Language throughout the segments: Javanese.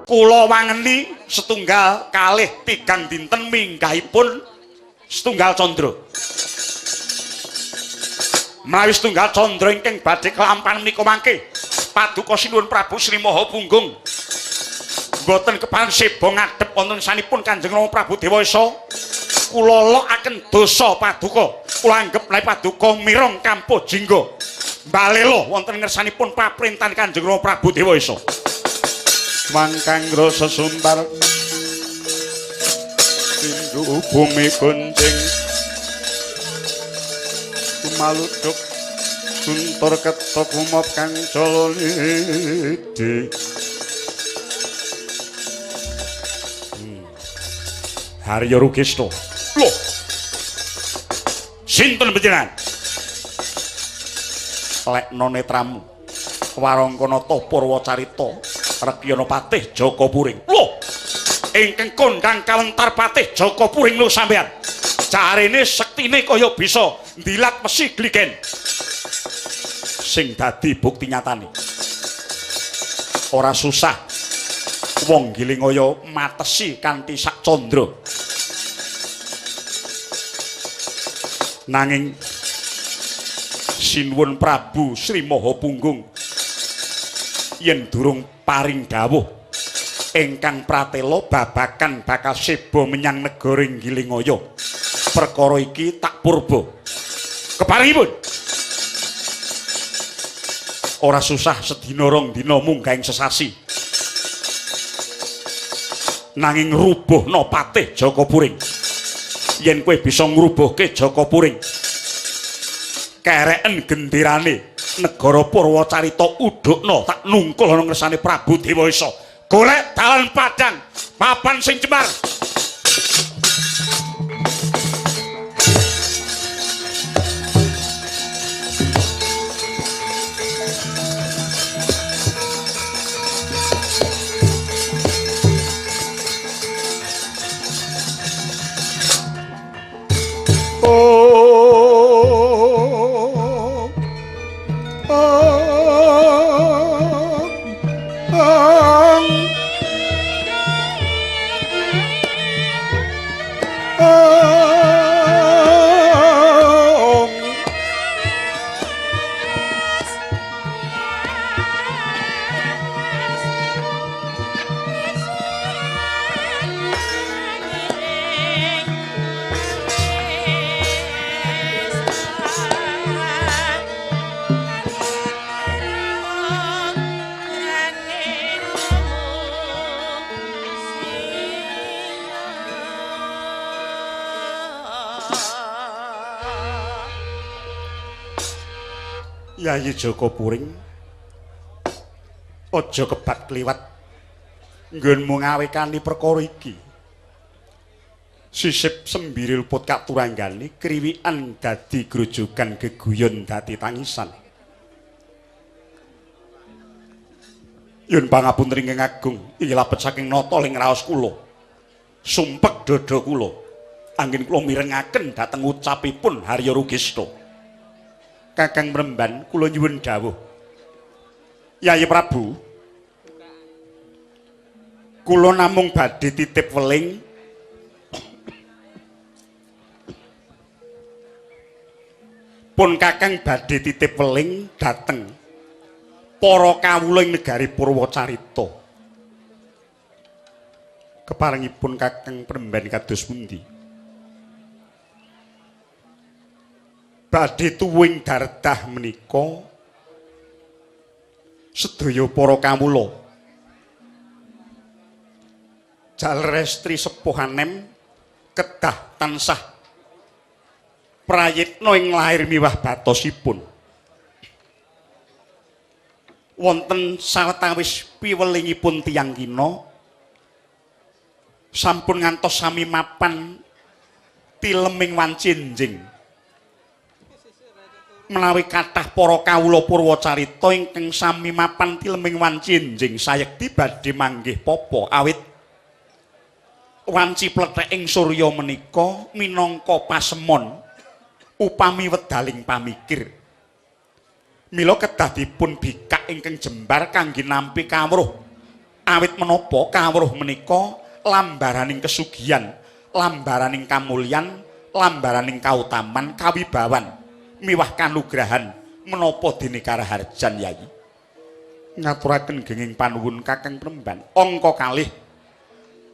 Kula wangeni setunggal kalih tigang dinten minggahipun setunggal candra. Menawi setunggal candra ingkang badhe kelampan menika mangke paduka sinuwun Prabu Sri Maha Punggung boten kepareng seba ngadhep wonten sanipun Kanjeng Rama Prabu Dewasa. Kula lokaken dosa paduka. Kula anggep menawi paduka mireng kampo jingga balela wonten ngersanipun paprintahan Kanjeng Rama Prabu Dewasa. Mangkang rasa sumbar tindu bumi kunjing kumaluduk suntur ketok umop kang cololidi. Harya Rukista. Loh. Sinten panjenengan? Lekna netramu. Warangkanata Purwacarita Rekyana Patih Jaka Puring. Loh. Ingkang kondhang kawentar Patih Jaka Puring lho sampean. Jarene sektine kaya bisa ndilat mesi gligen. Sing dadi bukti nyatane. Ora susah wong Gilingaya matesi kanthi sak candra. Nanging sinuwun Prabu Sri Maha Punggung yen durung paring dawuh ingkang pratela babakan bakal seba menyang negara Gilingaya. Perkara iki tak purba. Keparengipun. Ora susah sedina rong dina munggahing sesasi. Nanging rubuhna Patih Jaka Puring. Yen kowe bisa ngrubuhke Jaka Puring, kereken gendirane negara Purwacarita udukna tak nungkul ana ngersane Prabu Dewasa. Golek dalan padang papan sing cemar. Yayi Jaka Puring, aja kebat kliwat nggonmu ngawekani perkara iki. Sisip sembiri luput katuranggane kriwikan dadi grojogan geguyon dadi tangisan. Yen pangapunten ingkang agung, iki labet saking nata ling raos kula. Sumpek dada kula anggen kula mirengaken dhateng ucapipun Harya Rukista. Kakang Mremban kula nyuwun dawuh. Yayi Prabu, kula namung badhe titip weling pun kakang badhe titip weling dhateng para kawula ing negari Purwacarita. Keparengipun Kakang Mremban kados pundi? Badhe tuwing dardah menika sedaya para kawula jalrestri sepuhanem kedah tansah prayitna ing lair miwah batosipun. Wonten sawetawis piwelingipun tiyang kina sampun ngantos sami mapan tileming wancinjing. Menawi kathah para kawula Purwacarita ingkang sami mapan tileming wancinjing sayekti badhe manggih papa awit wanci pletheking surya menika minangka pasemon upami wedaling pamikir. Mila kedah dipun bikak ingkang jembar kangge nampi kawruh Awit menapa kawruh menika lambaraning kesugihan, lambaraning kamulyan, lambaraning kautaman, kawibawan, miwah kanugrahan menapa dene Karaharjan Yayi. Ngaturaken genging panuwun Kakang Penemban. Angka kalih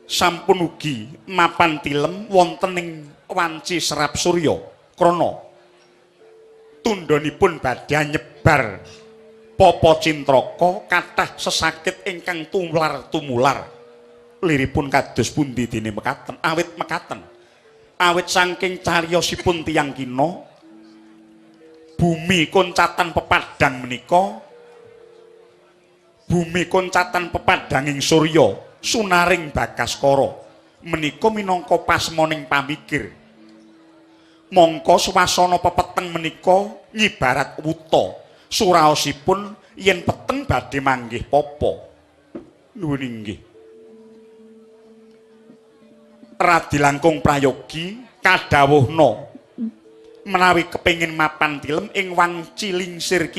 sampun ugi mapan tilem wonten ing wanci Serap Surya krana tundhonipun badhe nyebar Papa Cintraka kathah sesakit ingkang tumular liripun kados pundi dene mekaten awit saking cariyosipun tiyang kina bumi koncatan pepadang menika bumi koncatan pepadanging surya sunaring Bagaskara menika minangka pasmoning pamikir mongko swasana pepeteng menika nyibarat wuta suraosipun yen peteng badhe manggih papa nuwun inggih radi langkung prayogi kadhawuhna menawi kepengin mapan tilem ing wanci lingsir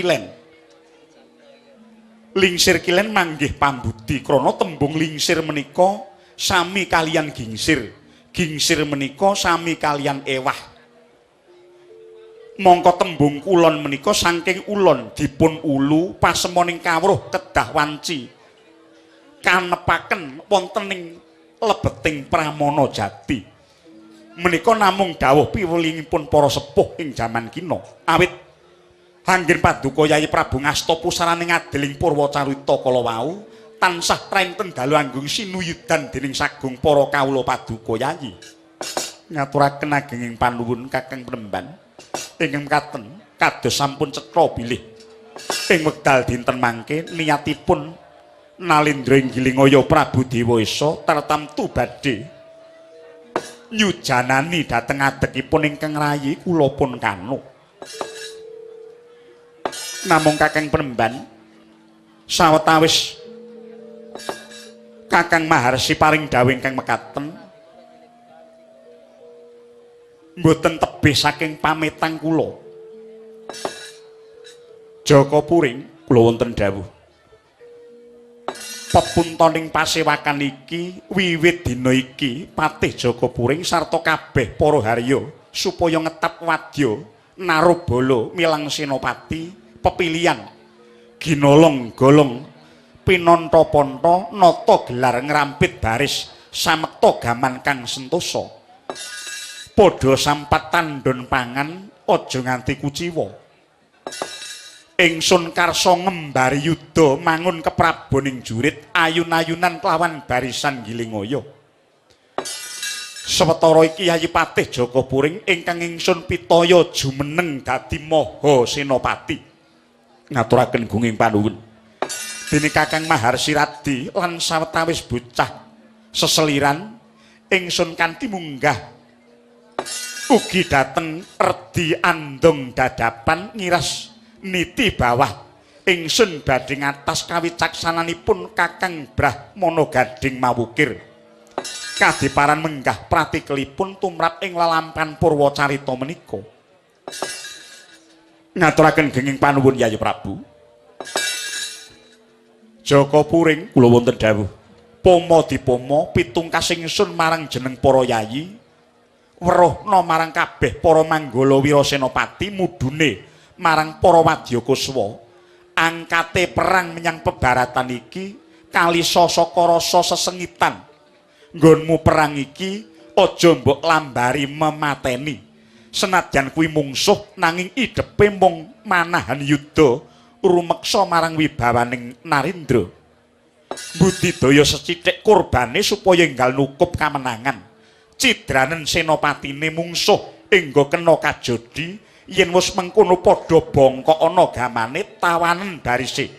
kilen manggih pambudi krana tembung lingsir menika sami kalian gingsir menika sami kalian ewah mongko tembung kulon menika saking ulon dipun ulu pasemoning kawruh kedah wanci kanepaken wonten ing lebeting pramana jati menika namung dawuh piwulingipun para sepuh ing jaman kina awit anggen paduka Yayi Prabu Ngasta pusaraning adeling Purwacarita kala wau tansah traenten dalu anggung sinuyudan dening sagung para kawula paduka Yayi ngaturaken agenging panuwun Kakang Penemban ingkang katen kados sampun cetha bilih ing wekdal dinten mangke niatipun Nalindra Inggilingaya Prabu Dewasa tartamtu badhe nyujanani dhateng adekipun ingkang rayi kula pun kanu namung Kakang Penemban sawetawis Kakang Maharsi paring dawuh ingkang mekaten mboten tebih saking pametang kula. Jaka Puring kula wonten dawuh. Pepuntoning pasewakan iki wiwit dina iki Patih Jaka Puring sarta kabeh para harya supaya ngetap wadya narobala milang senopati pepilihan ginolong golong pinanta-panta nata gelar ngrampit baris samekta gaman kang sentosa. Padha sampat tandhon pangan aja nganti kuciwa ingsun karsa ngembari yuda mangun kepraboning jurit ayun-ayunan kelawan barisan Gilingaya sawetara iki Yayi Patih Jaka Puring ingkang ingsun pitaya jumeneng dadi Maha Senopati ngaturaken gunging panuwun dene Kakang Maharsi Radi lan sawetawis bocah seseliran ingsun kanthi munggah ugi dateng redi andong dadapan ngiras niti bawah ingsun badhe ngatas kawicaksananipun Kakang Brahmana Gading Mawukir kadiparan menggah pratikelipun tumrap ing lelampahan Purwacarita menika ngaturaken genging panuwun Yayi Prabu Jaka Puring kula wonten dawuh pama dipama pitungkas ingsun marang jeneng para yayi weruhna marang kabeh para manggala Wirasenapati mudune marang para Wadyakuswa angkate perang menyang pebaratan iki kalisa saka rasa sesengitan nggonmu perang iki aja mbok lambari memateni senadyan kuwi mungsuh nanging idepe mung manahan yuda rumeksa marang wibawaning Narendra budidaya sethithik kurbane supaya enggal nukup kamenangan cidranen senopatine mungsuh engga kena kajodi yen wis mengkono padha bongkok ana gamane tawanen barise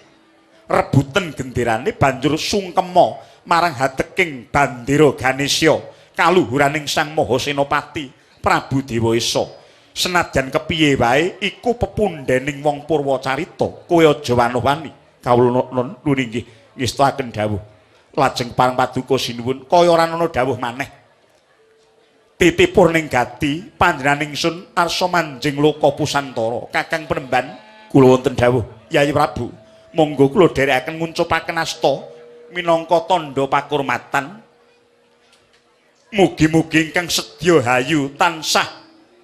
rebuten genderane banjur sungkema marang hateking bandera Ganesya kaluhuraning Sang Maha Senopati Prabu Dewasa senadyan kepiye wae iku pepundhening wong Purwacarita kowe aja wani kawula nuwun inggih ngestaken dawuh lajeng parang paduka sinuwun kaya ora ana dawuh maneh titipur ning gati panjenengan ingsun arsa manjing loka pusantara Kakang Penemban kula wonten dawuh Yayi Prabu monggo kula dherekaken nguncupaken asta minangka tandha pakurmatan. Mugi-mugi ingkang sedya hayu tansah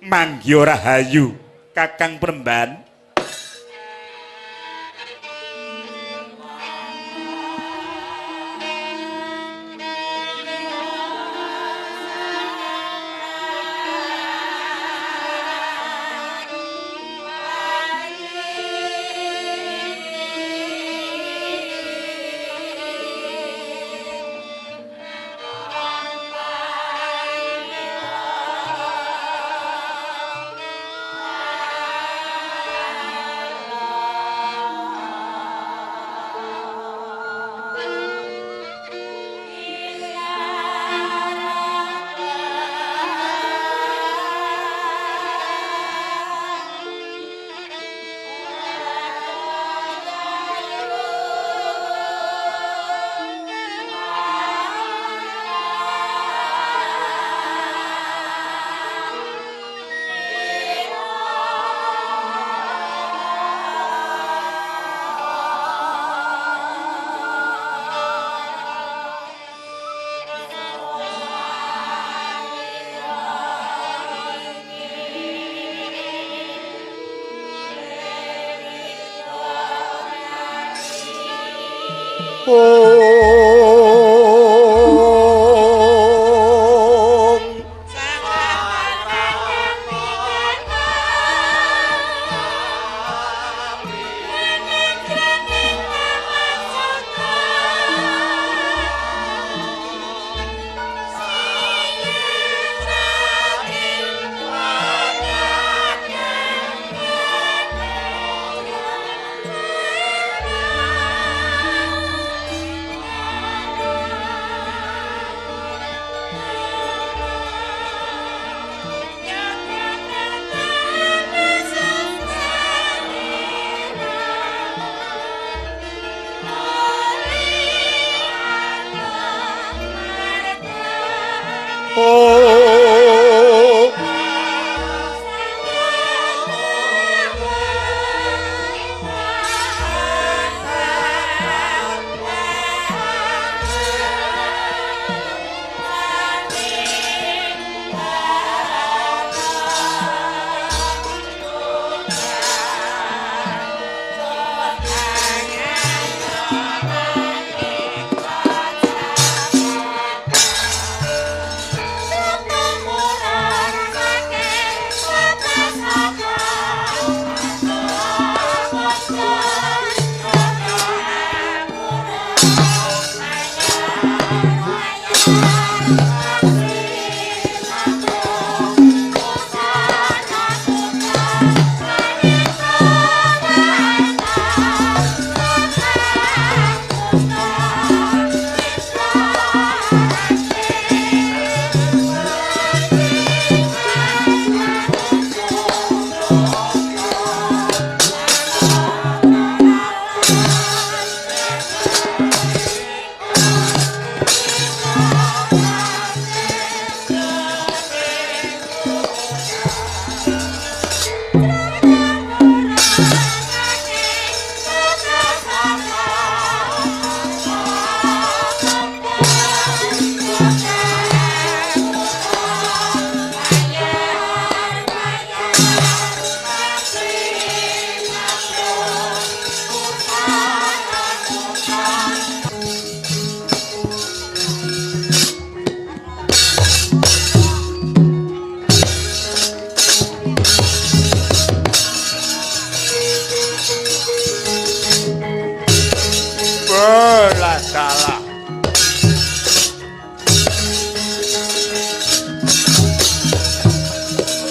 manggya rahayu Kakang Premban.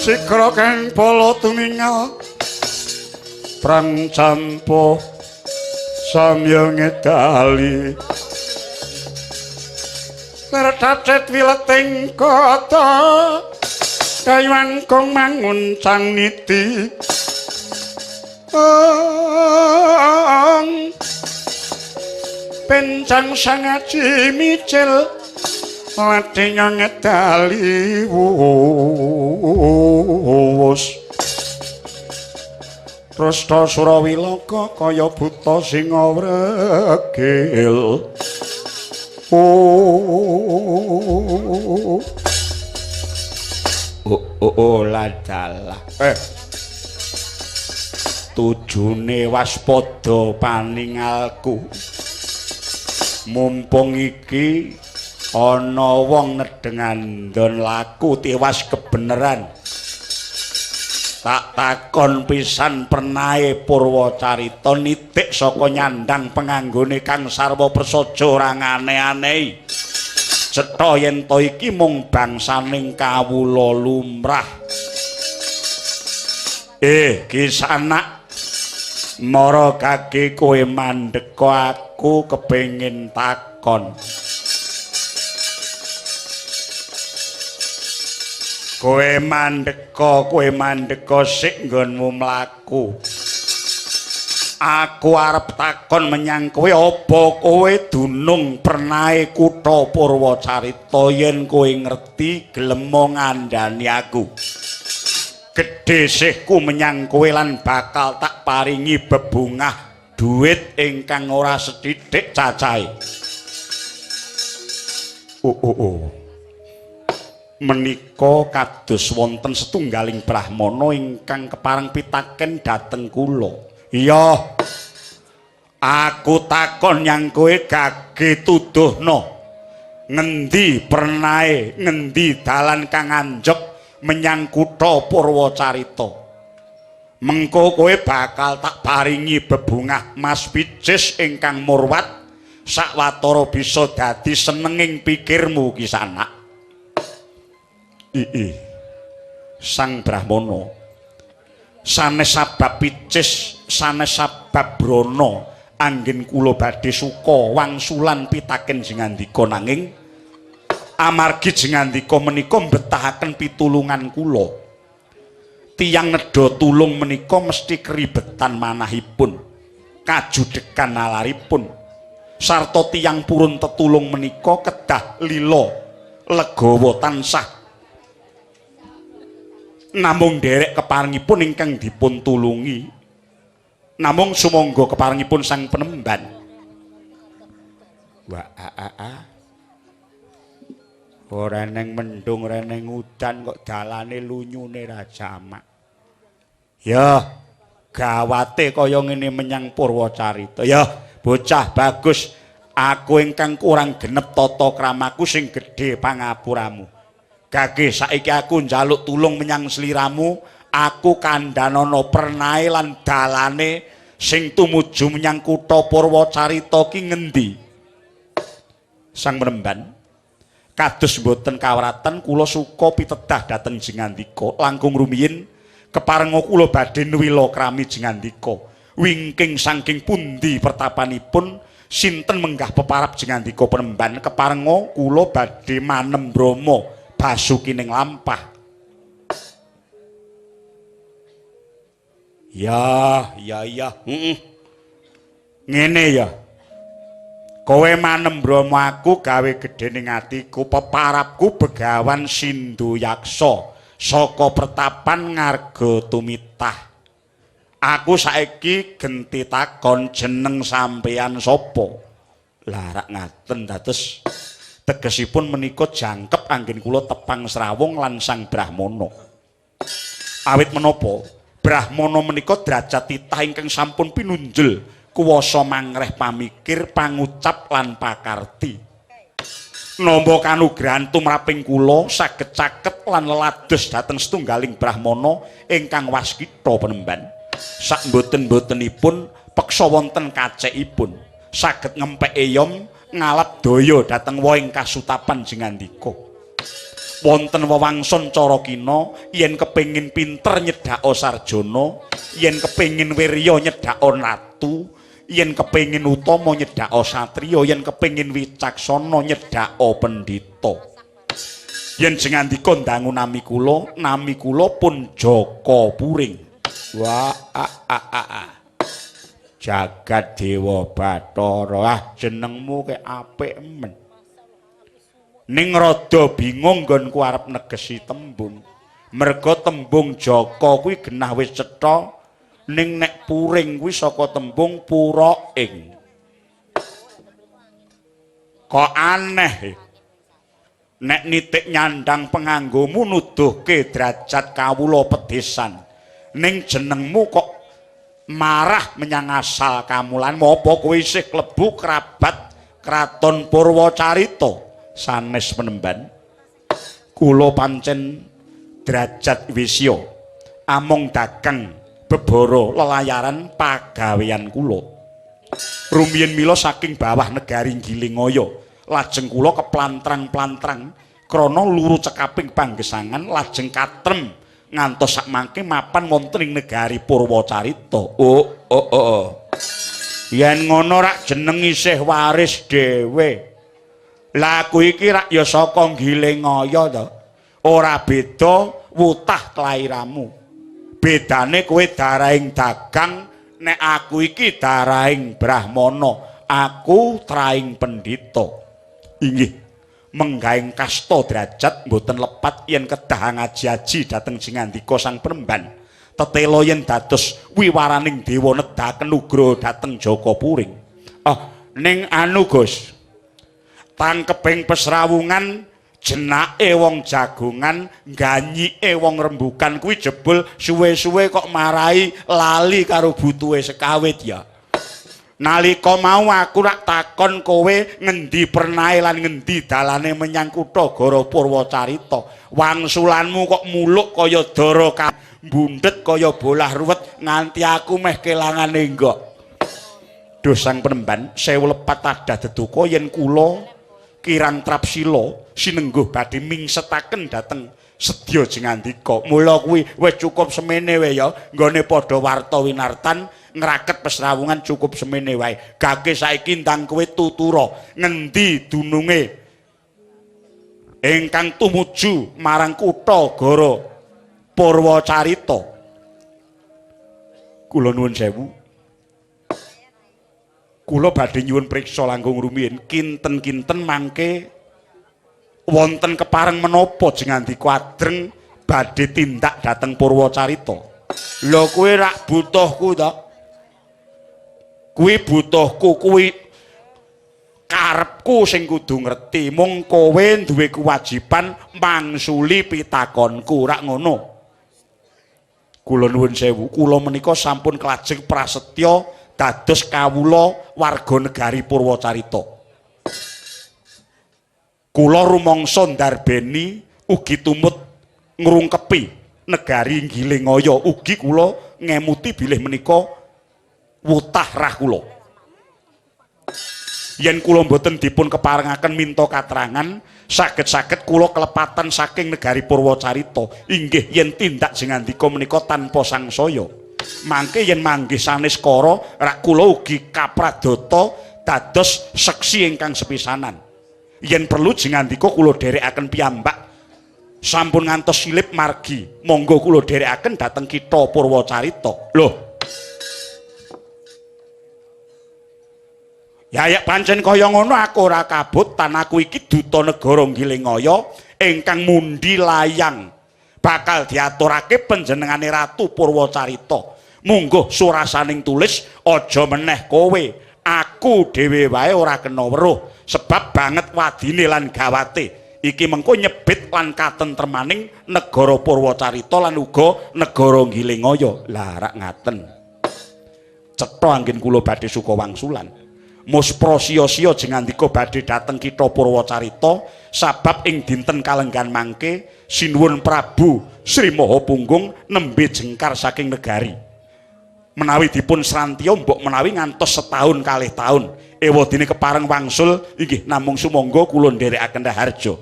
Sikra kang pala tumingal prang campo samya ngedali Lercacet wileting kota kayuan kong mangun sang niti pencang sangaji micil Ladenya ngedali wus Rasta Surawiloka kaya buta singa wregil Ladalah. Tujune waspada paningalku. Mumpung iki ana wong nedengandon laku tiwas kebeneran. Tak takon pisan pernahe Purwacarita nitik saka nyandang penganggone Kang Sarwa Prasaja ora aneh-aneh. Cetha yen to iki mung bangsaning kawula lumrah. Kisanak mara kaki kowe mandheka aku kepengin takon. Kowe mandheka sik nggonmu mlaku. Aku arep takon menyang kowe apa kowe dunung pernahe kutha Purwacarita yen kowe ngerti gelem ngandhani aku. Gedhe sihku menyang kowe lan bakal tak paringi bebungah duit ingkang ora sethithik cacahe. Menika kados wonten setunggaling brahmana ingkang kepareng pitaken dhateng kula. Iya. Aku takon nyang kowe gage tuduhna. Ngendi pernahe, ngendi dalan kang anjek menyang kutha Purwacarita. Mengko kowe bakal tak paringi bebungah Mas Picis ingkang murwat sakwatara bisa dadi senenging pikirmu Kisanak. Sang Brahmana sanes sabab Picis sanes sabab Brana anggen kula badhe suka wangsulan pitaken jengandika nanging amargi jengandika menika mbetahaken pitulungan kula tiyang nedha tulung menika mesti keribetan manahipun kajudekan nalaripun sarta tiyang purun tetulung menika kedah lila legawa tansah. Namung derek keparengipun ingkang dipun tulungi. Namung sumangga keparengipun sang penemban. Ora neng mendung reneng udan kok dalane lunyune ra jamak. Ya, gawate kaya ngene menyang Purwacarita. Ya, bocah bagus. Aku ingkang kurang genep tata kramaku sing gedhe pangapuramu. Gage saiki aku njaluk tulung menyang sliramu, aku kandhanana pernahe lan dalane sing tumuju menyang kutha Purwacarita ki ngendi? Sang Penemban, kados mboten kawratan kula suka pitedah dhateng jengandika. Langkung rumiyin keparenga kula badhe nuwila krami jengandika. Wingking saking pundi pertapanipun sinten menggah peparap jengandika Penemban keparenga kula badhe manem Brama basukining lampah. Ya. Ngene ya. Kowe manem Brama aku gawe gedhening atiku peparapku Begawan Sindhu Yaksa saka pertapan Ngarga Tumitah. Aku saiki genti takon jeneng sampeyan sapa? Lah rak ngaten dados tegesipun menika jangkep anggen kula tepang srawung lan sang Brahmana. Awit menapa Brahmana menika derajat titah ingkang sampun pinunjul kuwasa mangreh pamikir pangucap lan pakarti. Nampa kanugrahan tumraping kula saged caket lan lelados dhateng setunggaling Brahmana ingkang waskita Penemban. Sak mboten-mbotenipun peksa wonten kacekipun saged ngempek eyom ngalap daya dhateng woing kasutapan jengandika. Wonten wewangson cara kina yen kepengin pinter nyedhaka sarjana, yen kepengin wirya nyedhaka ratu, yen kepengin utama nyedhaka satriya, yen kepengin wicaksana nyedhaka pendhita. Yen jengandika ndangu nami kula pun Jaka Puring. Wah, Jagat Dewa Bathara, jenengmu kek apik men. Ning rada bingung nggonku arep negesi tembung. Merga tembung Jaka kuwi genah wis cetha, ning nek Puring kuwi saka tembung pura ing. Kok aneh. Nek nitik nyandang penganggomu nuduhke derajat kawula pedesan. Ning jenengmu kok marah menyang asal kamulan. Apa kowe isih klebu kerabat Kraton Purwacarita? Sanes penemban. Kula pancen derajat wisya. Among dagang bebara lelayaran pagawean kula. Rumiyin mila saking bawah negari Gilingaya. Lajeng kula keplantrang-plantrang krana luru cekaping panggesangan lajeng katrem ngantos sakmangke mapan wonten ing negari Purwacarita. Yen ngono rak jeneng isih waris dhewe. Lah aku iki rak ya saka Gilingaya to. Ora beda wutah kelairamu. Bedane kowe darahing dagang, nek aku iki darahing brahmana. Aku traing pendhita. Inggih, menggaing kasta derajat mboten lepat yen kedah ngaji-aji dhateng Jingandika Sang Penemban. Tetela yen dados wiwaraning dewa nedahaken nugra dhateng Jakapuring. Ning anu Gus. Tangkeping pesrawungan jenake wong jagongan, ganyike wong rembukan kuwi jebul suwe-suwe kok marai lali karo butuhe sekawit ya. Nalika mau aku rak takon kowe ngendi pernahe lan ngendi dalane menyang kutha Gara Purwacarita. Wangsulanmu kok muluk kaya dara mbundhet kaya bolah ruwet nganti aku meh kelangan enggok. Duh Sang Penemban, sewu lepat adah deduka yen kula kirang trapsila sinengguh badhe mingsetaken dhateng sedya Jingandika. Mula kuwi wis cukup semene wae ya, nggone padha warta winartan ngraket pesrawungan cukup semene wae. Gake saiki ndang kowe tutura ngendi dununge ingkang tumuju marang kutha Gara Purwacarita. Kula nuwun sewu. Kula badhe nyuwun priksa langkung rumiyin kinten-kinten mangke wonten kepareng menapa Jingandika adreng badhe tindak dhateng Purwacarita. Lha kowe rak butuhku to? Kuwi butuhku, kuwi karepku sing kudu ngerti. Mung kowe duwe kewajiban mangsuli pitakonku, rak ngono. Kula nuwun sewu, kula menika sampun klajeng prasetya dados kawula warga negari Purwacarita. Kula rumangsa ndarbeni ugi tumut ngrungkepi negari Gilingaya, ugi kula ngemuti bilih menika wutah rah kula. Yen kula mboten dipun keparengaken minta katerangan, saged-saged kula kelepatan saking negari Purwacarita. Inggih yen tindak Jingandika menika tanpa sangsaya. Mangke yen manggih sanes kara, rak kula ugi kapradata dados seksi ingkang sepisanan. Yen perlu Jingandika kula dherekaken piyambak sampun ngantos silip margi. Monggo kula dherekaken dhateng kitha Purwacarita. Lho, ya pancen kaya ngono aku ora kabut tan aku iki duta negara Gilingaya ingkang mundi layang bakal diaturake panjenengane Ratu Purwacarita. Mungguh surasaning tulis aja meneh kowe, aku dhewe wae ora kena weruh sebab banget wadine lan gawate. Iki mengko nyebit lan katentremaning negara Purwacarita lan uga negara Gilingaya. Lah rak ngaten. Cetha anggen kula badhe suka wangsulan. Muspra sia-sia Jingandika badhe dhateng kitha Purwacarita sabab ing dinten kalenggan mangke sinuwun Prabu Sri Mahapunggung nembe jengkar saking negari. Menawi dipun srantya mbok menawi ngantos setahun kalih taun ewadene kepareng wangsul inggih namung sumangga kula nderekaken raharja.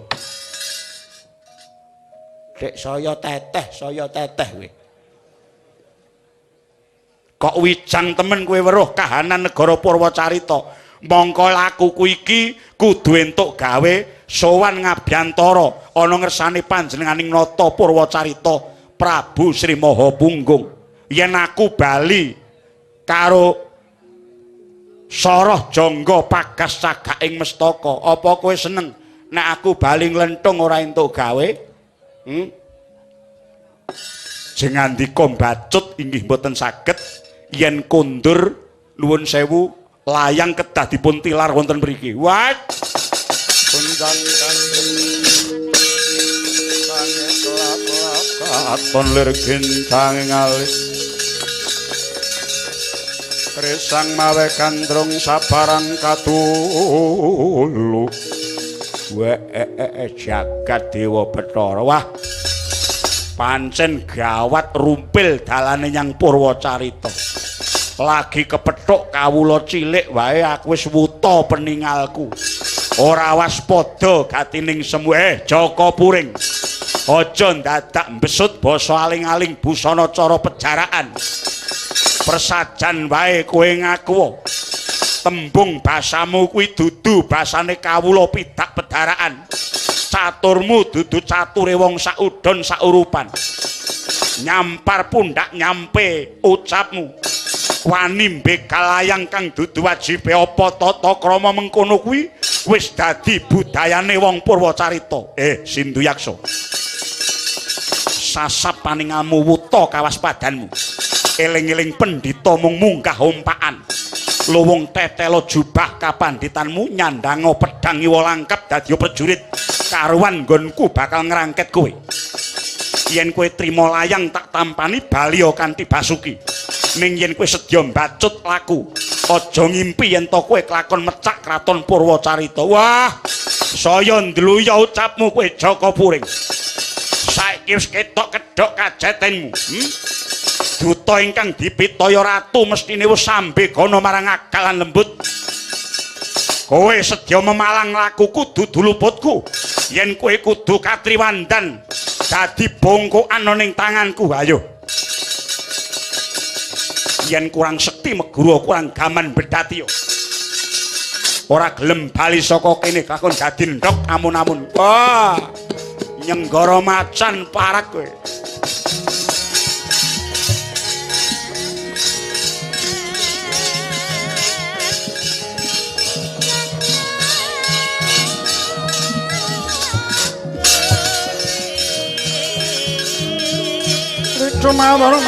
Dek saya teteh kowe. Kok wijang temen kowe weruh kahanan negara Purwacarita. Mongko lakuku iki kudu entuk gawe sowan ngabyantara ana ngersane panjenenganing nata Purwacarita Prabu Sri Mahapunggung. Yen aku bali karo Soroh Jangga pagas cagaking mestaka, apa kowe seneng nek aku bali nglenthung ora entuk gawe? Jingandika mbacut inggih mboten saged. Yen kondur nuwun sewu layang kedah dipun tilar wonten mriki. Wah, Kunjang sange kelap-kelap katon lir gintang ngalih Krisang mawe kandrung sabarang katulu jagat Dewa Bathara wah pancen gawat rumpil dalane nyang Purwacarita lagi kepethuk kawula cilik wae aku wis wuta peningalku ora waspada gatining semu Jaka Puring aja dadak mbesut basa aling-aling busana cara pejaraan persajan wae kowe ngaku tembung basamu kuwi dudu basane kawula pidak pedaraan caturmu dudu cature wong saudon saurupan nyampar pundak nyampe ucapmu wani mbekalayang kang dudu wajibe apa tata krama mengkono kuwi wis dadi budayane wong Purwacarita Sinduyaksa sasap paningamu wuta kawaspadanmu eling-eling pendhita mung munggah ompakan luwung tetelo jubah kapanditanmu nyandango pedang iwa langkep dadi prajurit karuan nggonku bakal ngrangket kowe yen kowe trima layang tak tampani baliya kanthi basuki ning yen kowe sedya mbacut laku aja ngimpi yen to kowe kelakon mecak kraton Purwacarita wah saya ndluya ucapmu kowe Jaka Puring saiki wis ketok kedhok kajetenmu duta ingkang dipitaya ratu mestine wis sambe gana marang akalan lembut kowe sedya memalang lakuku dudu luputku yen kowe kudu katriwandan dadi bongkokan ning tanganku ayo yen kurang sekti meguru kurang gaman bedati ora gelem bali saka kene kakon dadi ndok amun-amun wah nyenggara macan parak kowe cuma baru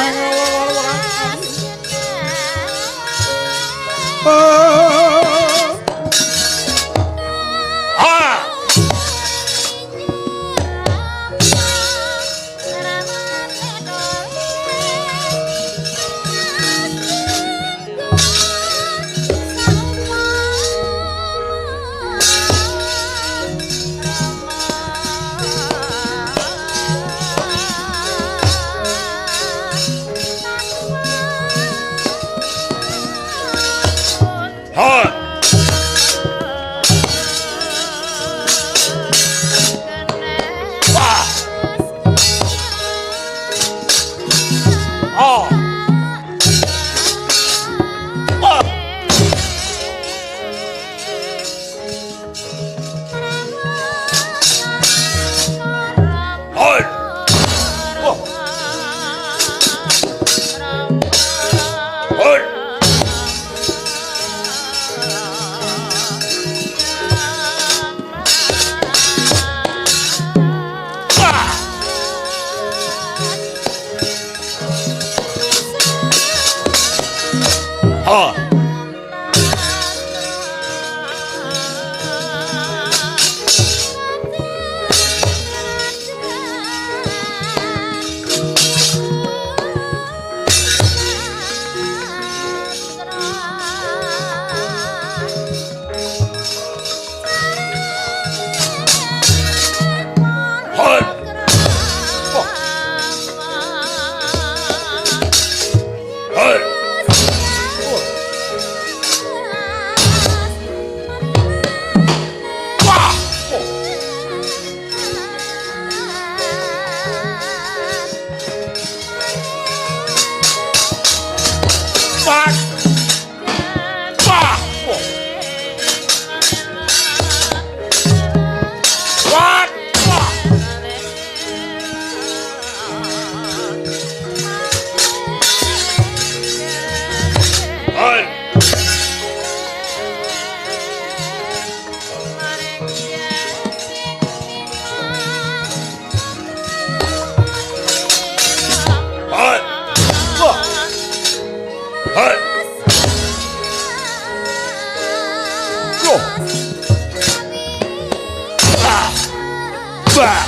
Wah.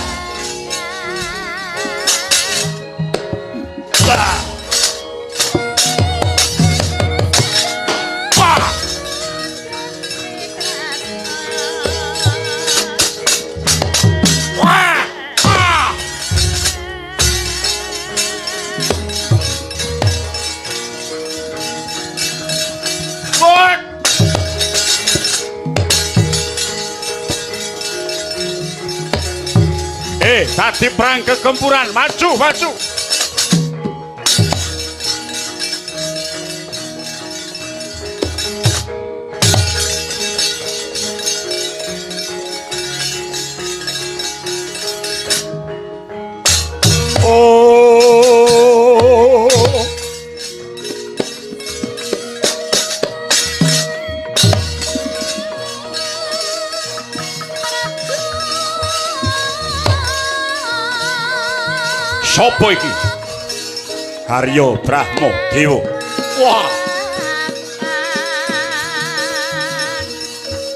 Wah. Wah. Wah. Ah. Lord. Tadi perang kegempuran, maju, maju. Oh. Sopo iki? Haryo Brahma Dewa. Wah.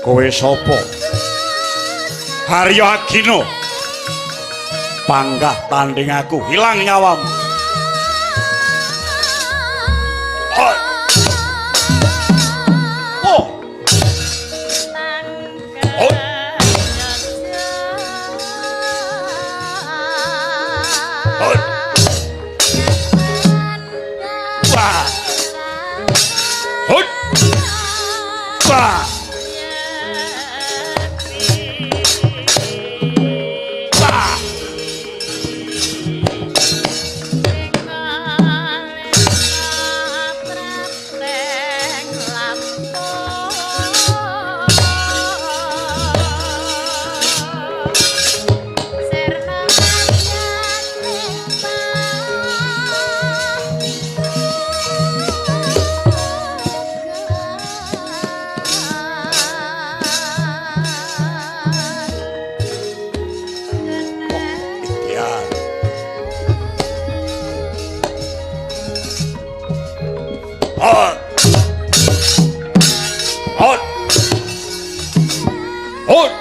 Kowe sopo? Haryo Agino. Panggah tanding aku, hilang nyawamu. Oh. Oh. Oh. Oh. Wah. Oh. Wah. Wah. Hot. Hot.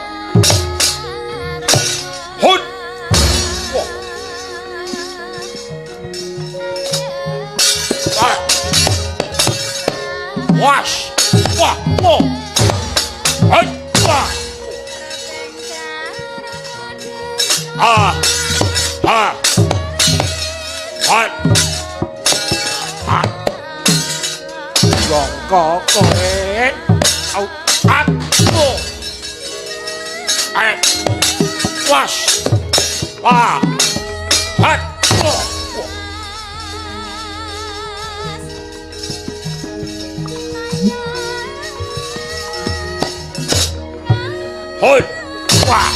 Hot. Hot. Wash. Wah. Wah. Hot. Wah. Ah. Ah. Hot. Longko kowe au aku was wah hat hoi wah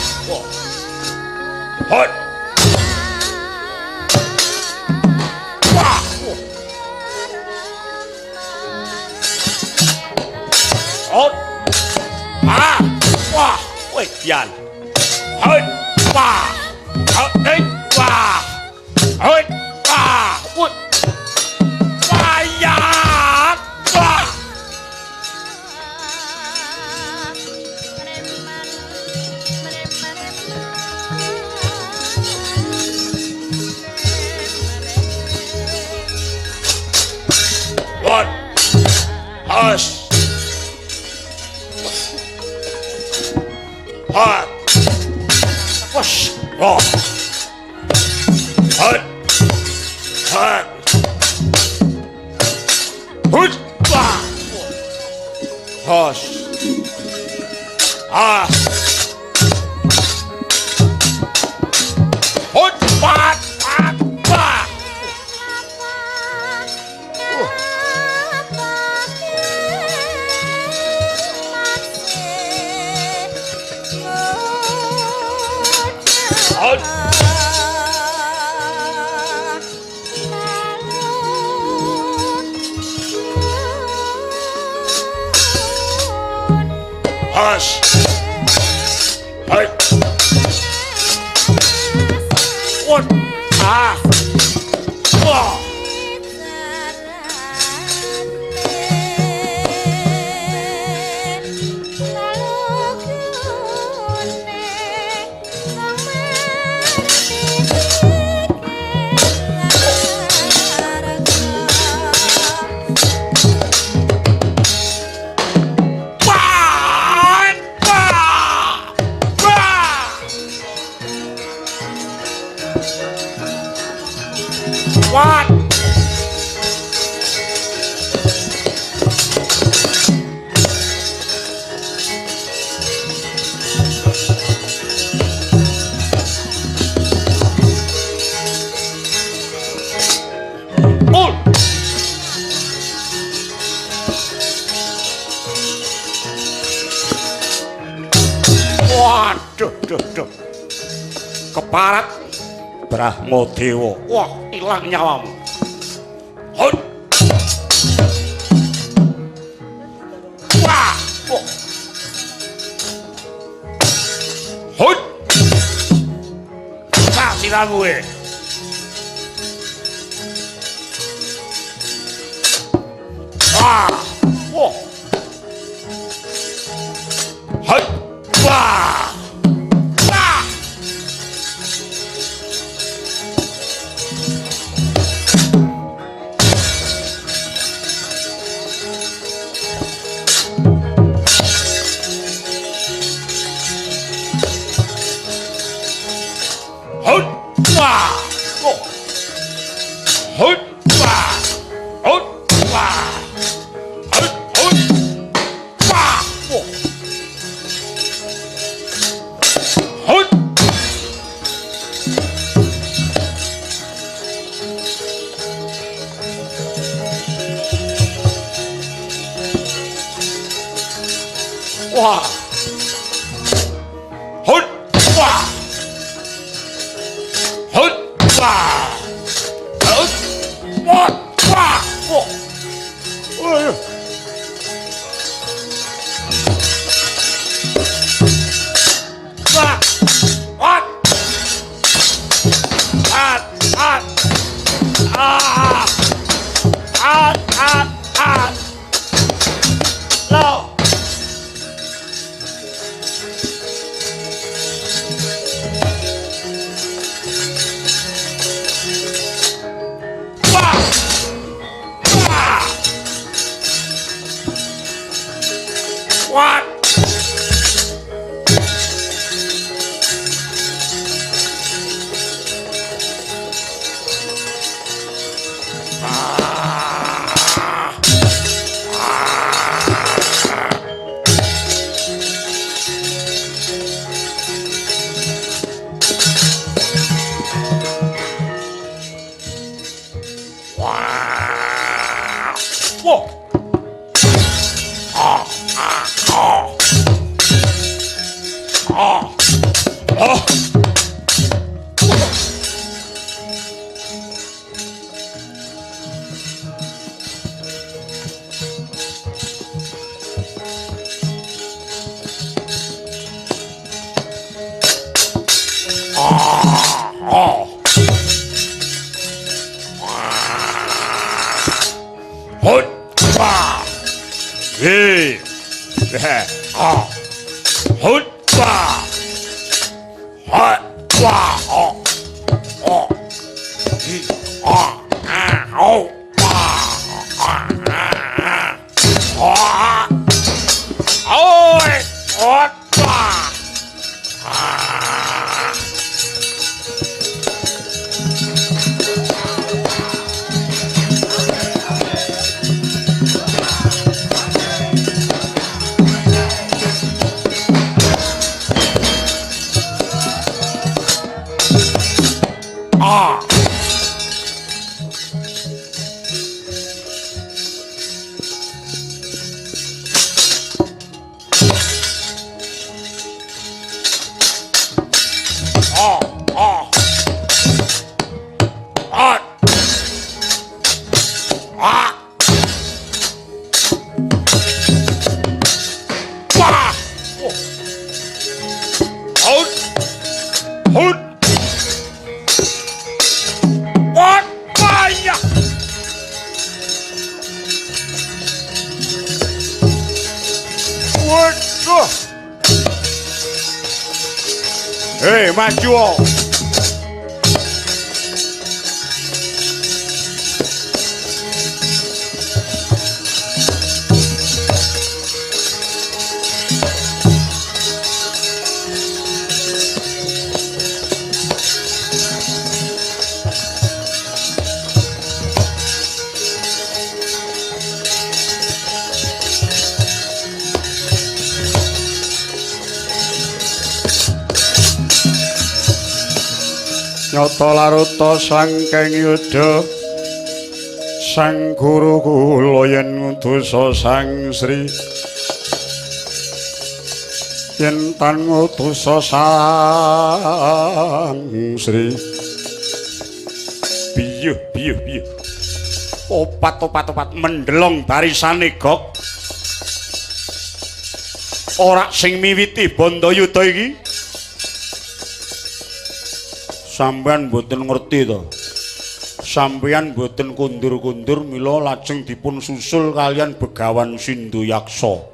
hoi wah hot ah wah woi yan hoi wah hoi wah hoi wah woi wah ya wah what hush hot push rock hot hot hut hush ah hut hot hot hot hush hey what ah wah duh. Keparat Brahmadewa. Wah, ilang nyawamu. Hut. Wah. Wah. Hut. Sira kowe. Wah. Wah. Hut. Wah. Wah. Hut. Wah. Oh. Hut. Wah. Hut. Wah. Hut. Hut. Wah. Oh. Hut. Wah. Hut. Wah. Hut. Wah. Hut. Wah. Wah. Wah. Oh. Wah. What? Ah. Ah. Ah. Ah. Ah. Ah. No. Wah. Wah. What? Wow. Whoa. Ah, ah, ah. Ah. Oh. Ah. Oh. Hut. Wah. Hey. Ah. Hut. Wah. Hut. Wah. Oh. Oh. Ah. Ah. Oh. Wah. Ah. Ah. Ah. Oh. Hut. Wah. Ah. Ah. Ah. Ah. Ah. Ah. Wah. Hut. Hut. What? Fire! What? Hey, maju. Nyata laruta sangkeng yudha sang guru kula yen ngutusa sang Sri yen tan ngutusa sang Sri biyuh opat mendelong barisane gok ora sing miwiti Bandayuda iki sampean mboten ngerti to sampean mboten kundur-kundur mila lajeng dipun susul kalian Begawan Sinduyaksa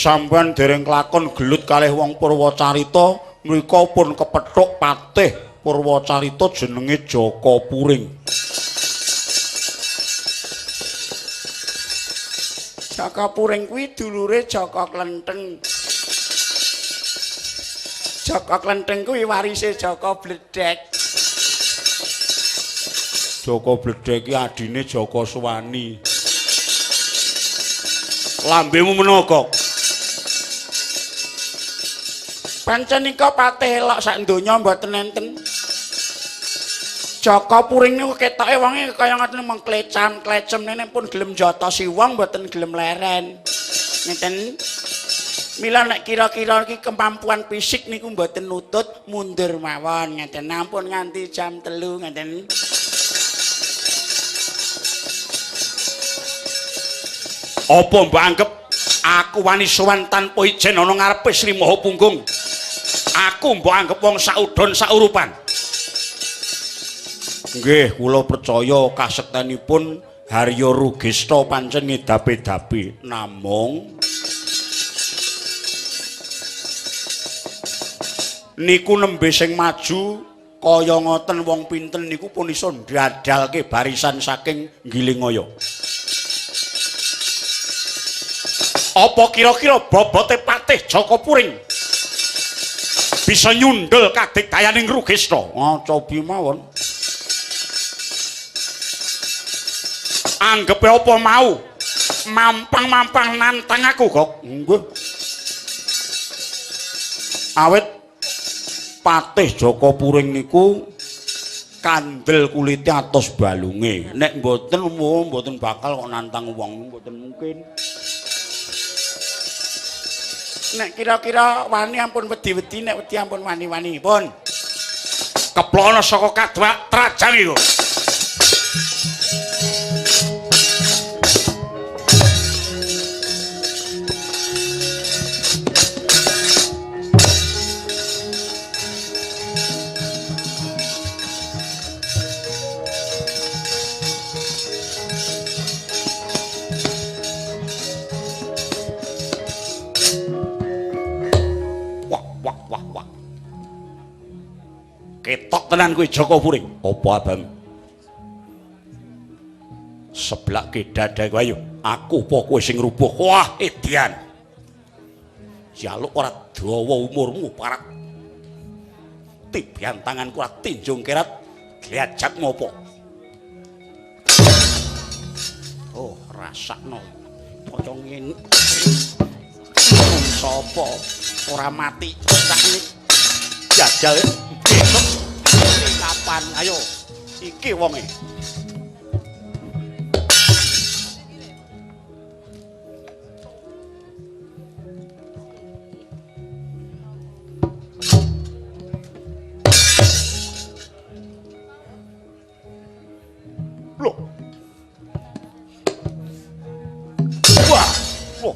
sampean dereng kelakon gelut kalih wong Purwacarita mrika pun kepethuk patih Purwacarita jenenge Jaka Puring. Jaka Puring kuwi dulure Jaka Klenteng. Jaka Klenteng kuwi warise Jaka Bledek. Jaka Bledek iki adine Jaka Suwani. Lambemu menapa? Pancen nika patih elok sak donya mboten enten. Jaka Puring niku ketoke wonge kaya ngoten mengklecam-klecem nene pun gelem jotosi wong mboten gelem leren. Ngeten. Mila nek kira-kira iki kemampuan fisik niku mboten nutut mundur mawon ngeten. Ampun nganti jam 3 ngeten. Apa mbok anggap aku wani sowan tanpa ijen ana ngarepe Sri Mahapunggung? Aku mbok anggap wong saudon saurupan. Nggih, kula percaya kasektenipun Harya Rugesta pancen ngedapi-dapi. Namung niku nembe sing maju kaya ngoten wong pinten niku pun iso ndadalke barisan saking Ngilingaya. Apa kira-kira bobote patih Jaka Puring bisa nyundul kadikdayaning Rugesta? Cobi mawon. Anggepe apa mau mampang-mampang nantang aku kok. Nggih. Awit patih Jaka Puring niku kandel kulite atos balunge. Nek mboten bakal kok nantang wong, mboten mungkin. Nek kira-kira wani ampun wedi-wedi, nek wedi ampun wani-wani. Pun. Keplono saka kadwak trajang iku. Ketok tenan kuwi Jaka Puring. Apa abang? Seblak kedadae ayo. Aku apa kowe sing rubuh? Wah, edian. Jaluk ora dawa umurmu parat. Tibian tanganku ora tinjung kerat. Glajak ngopo? Oh, rasakno. Kaya ngene. Sapa ora mati sakniki. Jajal besok kapan ayo iki wonge lho wah lho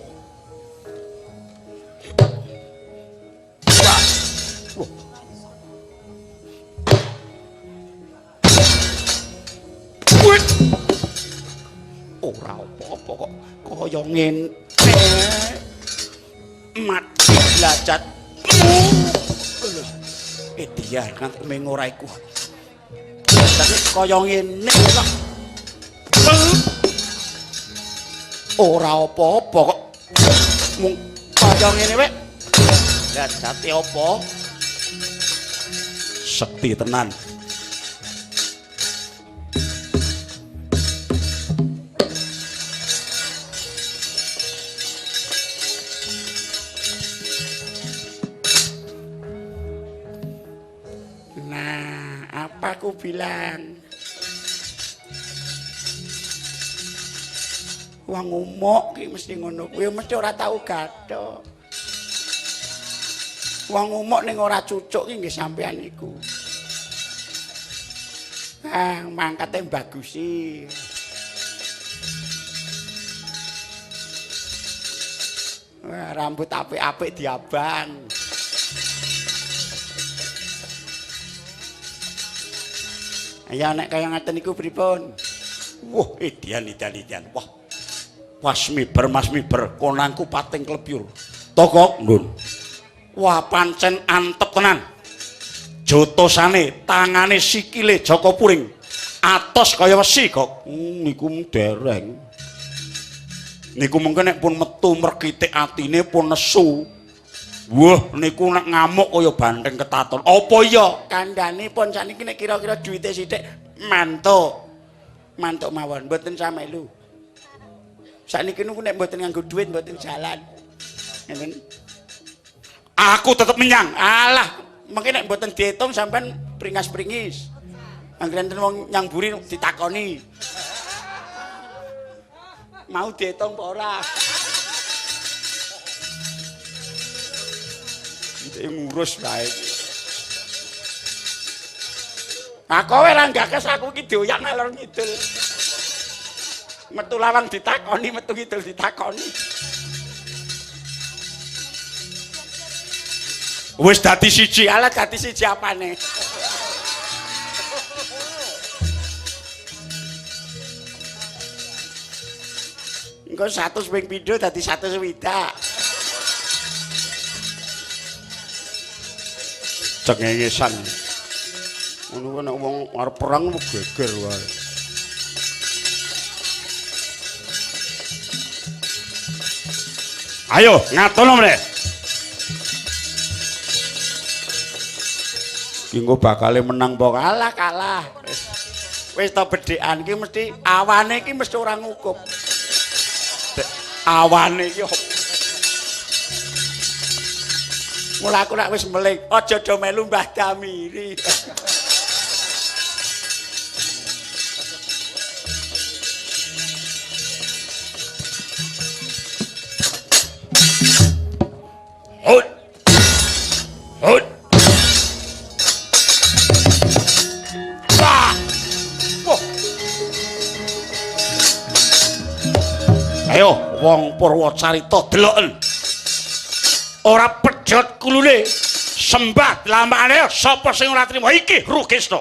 ora apa-apa kok kaya ngene mati blajat ediar kan meng ora iku tapi kaya ngene kok ora apa-apa kok mung kaya ngene wek blajate apa sekti tenan. Aku bilang Wong umuk ki mesti ngono kuwi mesti ora tau gathok. Wong umuk ning ora cucuk ki nggih sampean iku. Ah, mangkate bagusi. Wah, rambut apik-apik diabang. Ya nek kaya ngaten niku pripun? Wah, edian. Wah. Mas miber konangku pating klebyur. Tokok, Ndun. Wah, pancen antep tenan. Jotosane, tangane sikile Jaka Puring. Atos kaya wesi kok. Niku dereng. Niku mengko nek pun metu merkitik atine pun nesu. Wah, niku nek ngamuk kaya banteng ketaton. Apa iya? Kandhanipun sakniki nek kira-kira duwite sithik mantuk. Mantuk mawon, mboten samelu. Sakniki niku nek mboten nganggo duit mboten jalan. Ngeten. Aku tetep menyang. Alah, mengke nek mboten diitung sampean pringas-pringis. Anggere enten wong nyamburi ditakoni. Mau diitung apa ora? Iki ngurus bae. Nah, kowe ra gakes aku iki doyak ngalor ngidul. Metu lawang ditakoni, metu ngidul ditakoni. Wis dadi siji. Alah dadi siji apane? Engko 100 ping pindho dadi 100 widak. Cengengesan. Ngono nek wong arep perang geger wae. Ayo, ngatono meneh. Engko bakale menang apa kalah. Wis to bedhekan iki mesti awane iki mesti ora ngukup. Awane iki mula aku nek wis meling, aja do melu Mbah Damiri. Hut. Hut. Wah. Wah. Ayo wong Purwacarita deloken. Ora pejot kulune. Sembah lambane sapa sing ora trima iki Rugesna.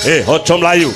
Aja mlayu.